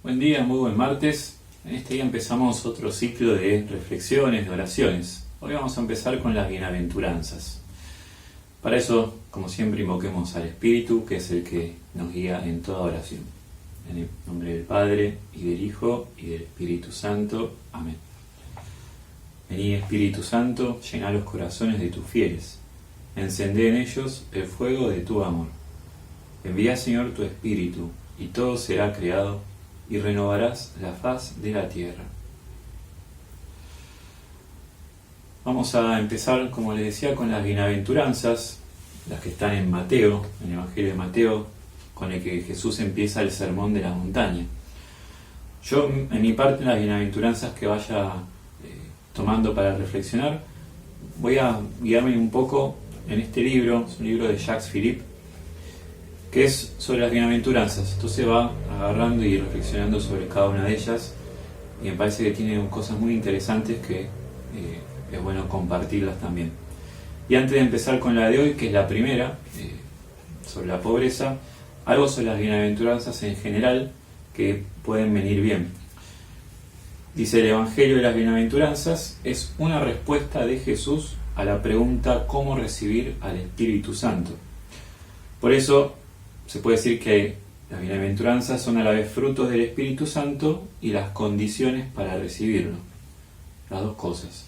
Buen día, muy buen martes. En este día empezamos otro ciclo de reflexiones, de oraciones. Hoy vamos a empezar con las bienaventuranzas. Para eso, como siempre, invoquemos al Espíritu, que es el que nos guía en toda oración. En el nombre del Padre, y del Hijo, y del Espíritu Santo. Amén. Vení, Espíritu Santo, llená los corazones de tus fieles. Encendé en ellos el fuego de tu amor. Envía, Señor, tu Espíritu, y todo será creado, y renovarás la faz de la tierra. Vamos a empezar, como les decía, con las bienaventuranzas, las que están en Mateo, en el Evangelio de Mateo, con el que Jesús empieza el sermón de la montaña. Yo, en mi parte, en las bienaventuranzas que vaya tomando para reflexionar, voy a guiarme un poco en este libro, es un libro de Jacques Philippe, que es sobre las bienaventuranzas. Entonces va agarrando y reflexionando sobre cada una de ellas, y me parece que tiene cosas muy interesantes que es bueno compartirlas también. Y antes de empezar con la de hoy, que es la primera, sobre la pobreza, algo sobre las bienaventuranzas en general que pueden venir bien. Dice: el Evangelio de las Bienaventuranzas es una respuesta de Jesús a la pregunta ¿cómo recibir al Espíritu Santo? Por eso se puede decir que las bienaventuranzas son a la vez frutos del Espíritu Santo y las condiciones para recibirlo. Las dos cosas.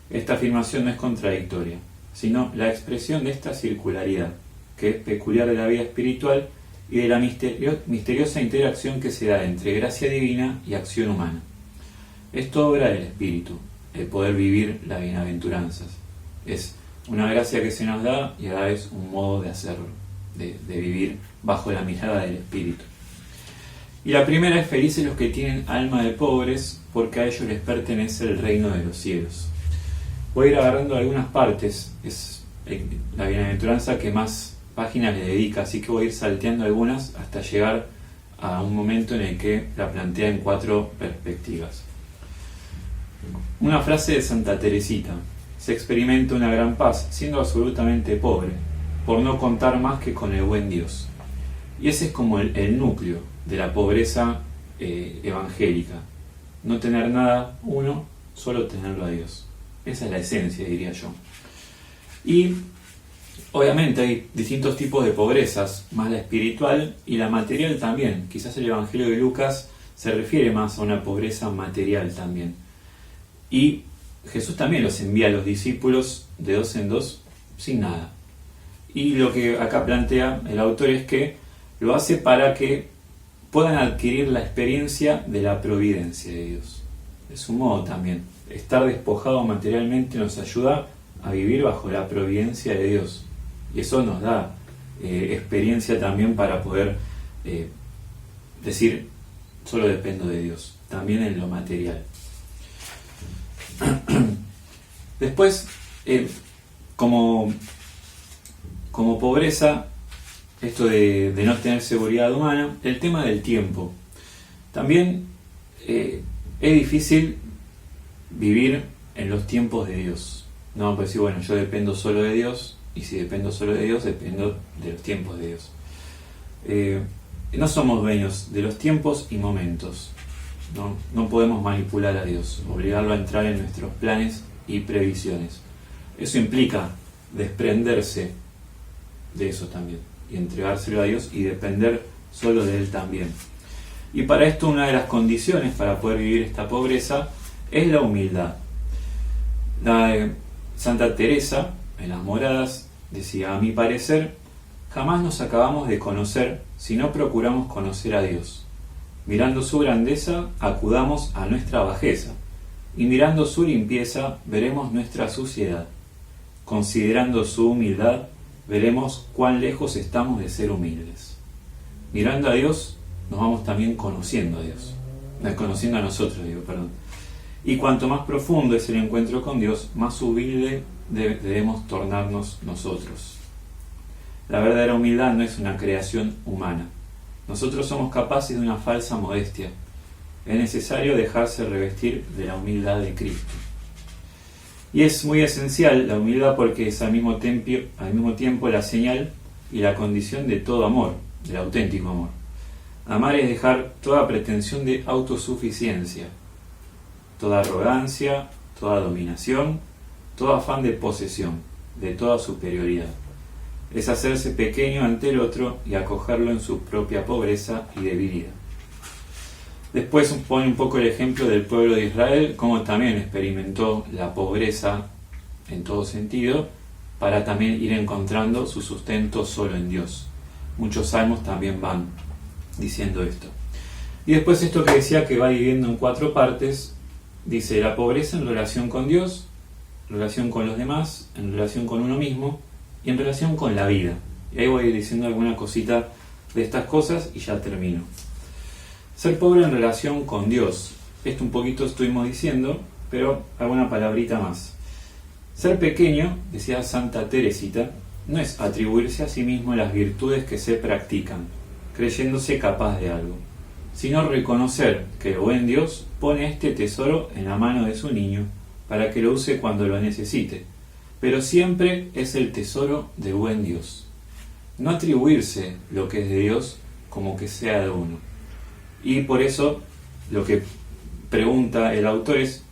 Esta afirmación no es contradictoria, sino la expresión de esta circularidad, que es peculiar de la vida espiritual y de la misteriosa interacción que se da entre gracia divina y acción humana. Esto obra del Espíritu, el poder vivir las bienaventuranzas. Es una gracia que se nos da y a la vez un modo de hacerlo, de vivir bajo la mirada del Espíritu. Y la primera es: felices los que tienen alma de pobres, porque a ellos les pertenece el reino de los cielos. Voy a ir agarrando algunas partes, es la bienaventuranza que más páginas le dedica, así que voy a ir salteando algunas hasta llegar a un momento en el que la plantea en 4 perspectivas. Una frase de Santa Teresita: se experimenta una gran paz siendo absolutamente pobre, por no contar más que con el buen Dios. Y ese es como el núcleo de la pobreza evangélica. No tener nada uno, solo tenerlo a Dios. Esa es la esencia, diría yo. Y obviamente hay distintos tipos de pobrezas, más la espiritual y la material también. Quizás el Evangelio de Lucas se refiere más a una pobreza material también. Y Jesús también los envía a los discípulos de 2 en 2 sin nada. Y lo que acá plantea el autor es que lo hace para que puedan adquirir la experiencia de la providencia de Dios. Es un modo también. Estar despojado materialmente nos ayuda a vivir bajo la providencia de Dios. Y eso nos da experiencia también para poder decir: solo dependo de Dios, también en lo material. Después, como pobreza, esto de no tener seguridad humana, el tema del tiempo. También es difícil vivir en los tiempos de Dios. No vamos a decir, bueno, yo dependo solo de Dios, y si dependo solo de Dios, dependo de los tiempos de Dios. No somos dueños de los tiempos y momentos. No podemos manipular a Dios, obligarlo a entrar en nuestros planes y previsiones. Eso implica desprenderse de eso también, y entregárselo a Dios y depender solo de Él también. Y para esto, una de las condiciones para poder vivir esta pobreza es la humildad. Santa Teresa, en las Moradas, decía: a mi parecer, jamás nos acabamos de conocer si no procuramos conocer a Dios. Mirando su grandeza, acudamos a nuestra bajeza, y mirando su limpieza, veremos nuestra suciedad. Considerando su humildad, veremos cuán lejos estamos de ser humildes. Mirando a Dios, nos vamos también conociendo a Dios. Conociendo a nosotros, perdón. Y cuanto más profundo es el encuentro con Dios, más humilde debemos tornarnos nosotros. La verdadera humildad no es una creación humana. Nosotros somos capaces de una falsa modestia. Es necesario dejarse revestir de la humildad de Cristo. Y es muy esencial la humildad porque es al mismo tiempo la señal y la condición de todo amor, del auténtico amor. Amar es dejar toda pretensión de autosuficiencia, toda arrogancia, toda dominación, todo afán de posesión, de toda superioridad. Es hacerse pequeño ante el otro y acogerlo en su propia pobreza y debilidad. Después pone un poco el ejemplo del pueblo de Israel, cómo también experimentó la pobreza en todo sentido, para también ir encontrando su sustento solo en Dios. Muchos salmos también van diciendo esto. Y después esto que decía que va dividiendo en 4 partes, dice la pobreza en relación con Dios, en relación con los demás, en relación con uno mismo y en relación con la vida. Y ahí voy diciendo alguna cosita de estas cosas y ya termino. Ser pobre en relación con Dios. Esto un poquito estuvimos diciendo, pero alguna palabrita más. Ser pequeño, decía Santa Teresita, no es atribuirse a sí mismo las virtudes que se practican, creyéndose capaz de algo, sino reconocer que el buen Dios pone este tesoro en la mano de su niño para que lo use cuando lo necesite, pero siempre es el tesoro del buen Dios. No atribuirse lo que es de Dios como que sea de uno. Y por eso lo que pregunta el autor es,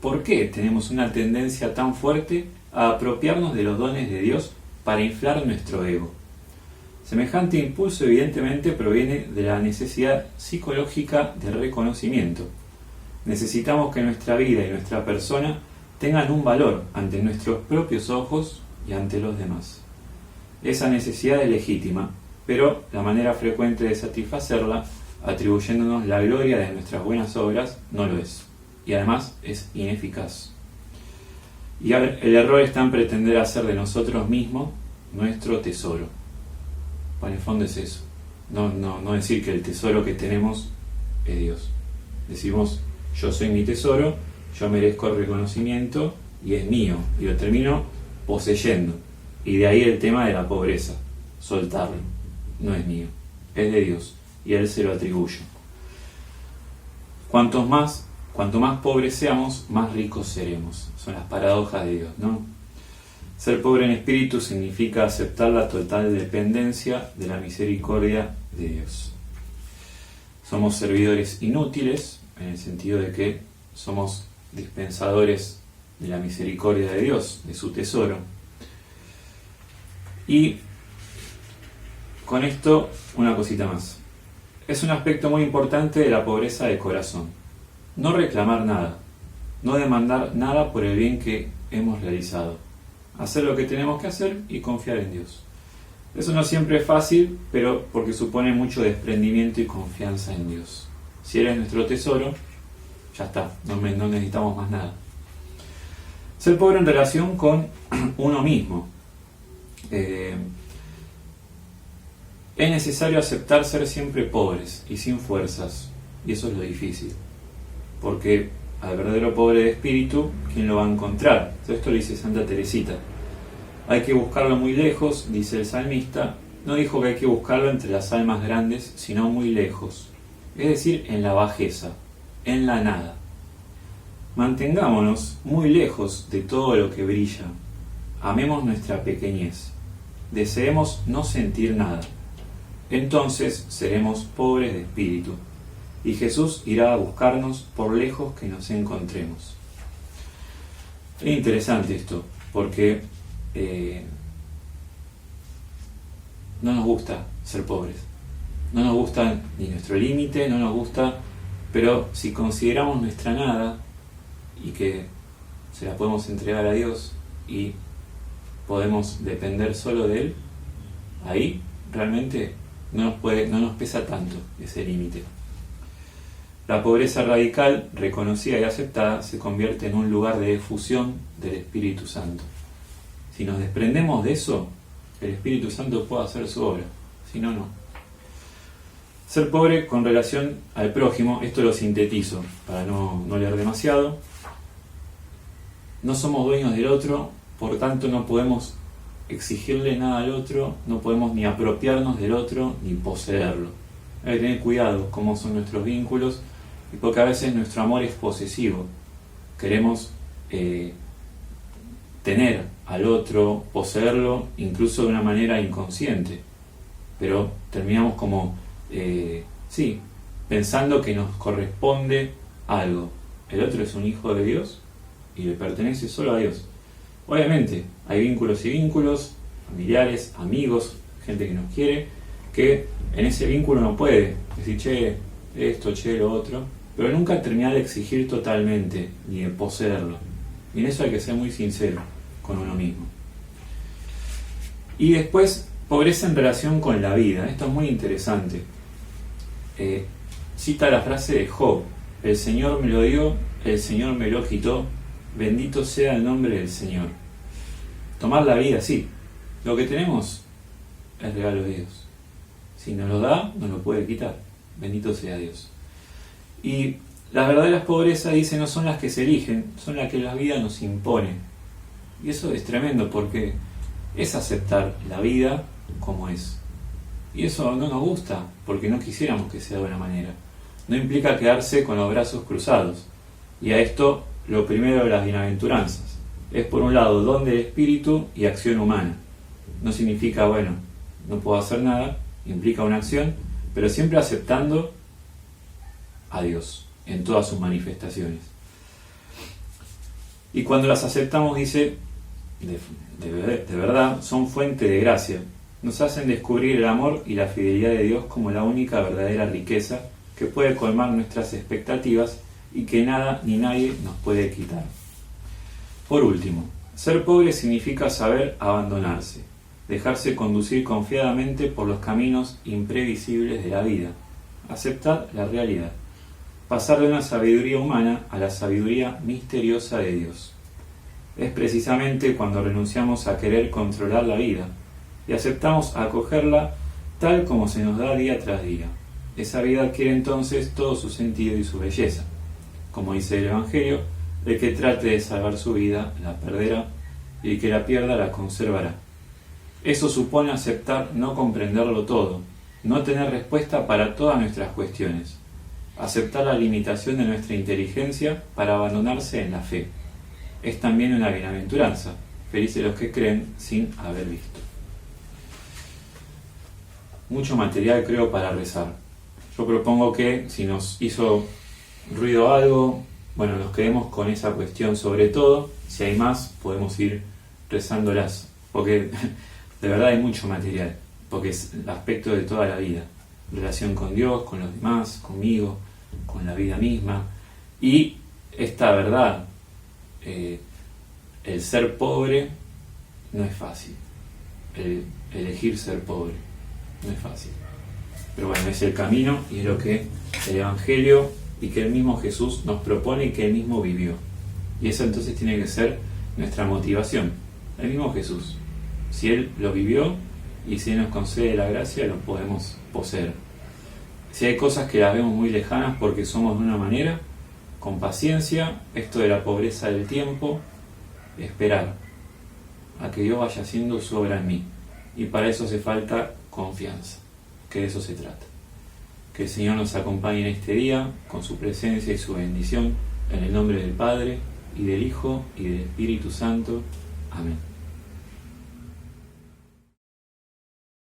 ¿por qué tenemos una tendencia tan fuerte a apropiarnos de los dones de Dios para inflar nuestro ego? Semejante impulso evidentemente proviene de la necesidad psicológica de reconocimiento. Necesitamos que nuestra vida y nuestra persona tengan un valor ante nuestros propios ojos y ante los demás. Esa necesidad es legítima, pero la manera frecuente de satisfacerla, atribuyéndonos la gloria de nuestras buenas obras, no lo es, y además es ineficaz. Y el error está en pretender hacer de nosotros mismos nuestro tesoro. En el fondo es eso, no decir que el tesoro que tenemos es Dios. Decimos, yo soy mi tesoro, yo merezco reconocimiento y es mío, y lo termino poseyendo. Y de ahí el tema de la pobreza, soltarlo, no es mío, es de Dios, y Él se lo atribuye. Cuanto más pobres seamos, más ricos seremos. Son las paradojas de Dios, ¿no? Ser pobre en espíritu significa aceptar la total dependencia de la misericordia de Dios. Somos servidores inútiles, en el sentido de que somos dispensadores de la misericordia de Dios, de su tesoro. Y con esto, una cosita más. Es un aspecto muy importante de la pobreza de corazón. No reclamar nada, no demandar nada por el bien que hemos realizado. Hacer lo que tenemos que hacer y confiar en Dios. Eso no siempre es fácil, pero porque supone mucho desprendimiento y confianza en Dios. Si Él es nuestro tesoro, ya está, no necesitamos más nada. Ser pobre en relación con uno mismo. Es necesario aceptar ser siempre pobres y sin fuerzas, y eso es lo difícil, porque al verdadero pobre de espíritu, ¿quién lo va a encontrar? Todo esto lo dice Santa Teresita. Hay que buscarlo muy lejos, dice el salmista. No dijo que hay que buscarlo entre las almas grandes, sino muy lejos, es decir, en la bajeza, en la nada. Mantengámonos muy lejos de todo lo que brilla. Amemos nuestra pequeñez. Deseemos no sentir nada. Entonces seremos pobres de espíritu, y Jesús irá a buscarnos por lejos que nos encontremos. Es interesante esto, porque no nos gusta ser pobres. No nos gusta ni nuestro límite, no nos gusta, pero si consideramos nuestra nada y que se la podemos entregar a Dios y podemos depender solo de Él, ahí realmente no nos pesa tanto ese límite. La pobreza radical, reconocida y aceptada, se convierte en un lugar de efusión del Espíritu Santo. Si nos desprendemos de eso, el Espíritu Santo puede hacer su obra, si no, no. Ser pobre con relación al prójimo, esto lo sintetizo para no leer demasiado. No somos dueños del otro, por tanto no podemos exigirle nada al otro, no podemos ni apropiarnos del otro ni poseerlo. Hay que tener cuidado cómo son nuestros vínculos, y porque a veces nuestro amor es posesivo. Queremos tener al otro, poseerlo, incluso de una manera inconsciente, pero terminamos como Sí, pensando que nos corresponde algo. El otro es un hijo de Dios y le pertenece solo a Dios. Obviamente, hay vínculos y vínculos, familiares, amigos, gente que nos quiere, que en ese vínculo no puede decir, che, esto, che, lo otro, pero nunca terminar de exigir totalmente, ni de poseerlo. Y en eso hay que ser muy sincero con uno mismo. Y después, pobreza en relación con la vida. Esto es muy interesante. Cita la frase de Job: el Señor me lo dio, el Señor me lo quitó, bendito sea el nombre del Señor. Tomar la vida, sí. Lo que tenemos es regalo de Dios. Si nos lo da, nos lo puede quitar. Bendito sea Dios. Y las verdaderas pobrezas, dice, no son las que se eligen, son las que la vida nos impone. Y eso es tremendo, porque es aceptar la vida como es. Y eso no nos gusta, porque no quisiéramos que sea de una manera. No implica quedarse con los brazos cruzados. Y a esto, lo primero de las bienaventuranzas. Es por un lado don del Espíritu y acción humana. No significa, bueno, no puedo hacer nada, implica una acción, pero siempre aceptando a Dios en todas sus manifestaciones. Y cuando las aceptamos, dice, de verdad, son fuente de gracia. Nos hacen descubrir el amor y la fidelidad de Dios como la única verdadera riqueza que puede colmar nuestras expectativas y que nada ni nadie nos puede quitar. Por último, ser pobre significa saber abandonarse, dejarse conducir confiadamente por los caminos imprevisibles de la vida, aceptar la realidad, pasar de una sabiduría humana a la sabiduría misteriosa de Dios. Es precisamente cuando renunciamos a querer controlar la vida y aceptamos acogerla tal como se nos da día tras día. Esa vida adquiere entonces todo su sentido y su belleza. Como dice el Evangelio, el que trate de salvar su vida la perderá, y el que la pierda la conservará. Eso supone aceptar no comprenderlo todo, no tener respuesta para todas nuestras cuestiones, aceptar la limitación de nuestra inteligencia para abandonarse en la fe. Es también una bienaventuranza, felices los que creen sin haber visto. Mucho material, creo, para rezar. Yo propongo que, si nos hizo ruido algo, bueno, nos quedemos con esa cuestión sobre todo. Si hay más, podemos ir rezándolas, porque de verdad hay mucho material, porque es el aspecto de toda la vida, relación con Dios, con los demás, conmigo, con la vida misma. Y esta verdad, el ser pobre no es fácil, el elegir ser pobre no es fácil, pero bueno, es el camino y es lo que el Evangelio y que el mismo Jesús nos propone y que él mismo vivió, y eso entonces tiene que ser nuestra motivación, el mismo Jesús. Si él lo vivió y si él nos concede la gracia, lo podemos poseer. Si hay cosas que las vemos muy lejanas porque somos de una manera, con paciencia, esto de la pobreza del tiempo, esperar a que Dios vaya haciendo su obra en mí, y para eso hace falta confianza, que de eso se trata. Que el Señor nos acompañe en este día con su presencia y su bendición, en el nombre del Padre, y del Hijo, y del Espíritu Santo. Amén.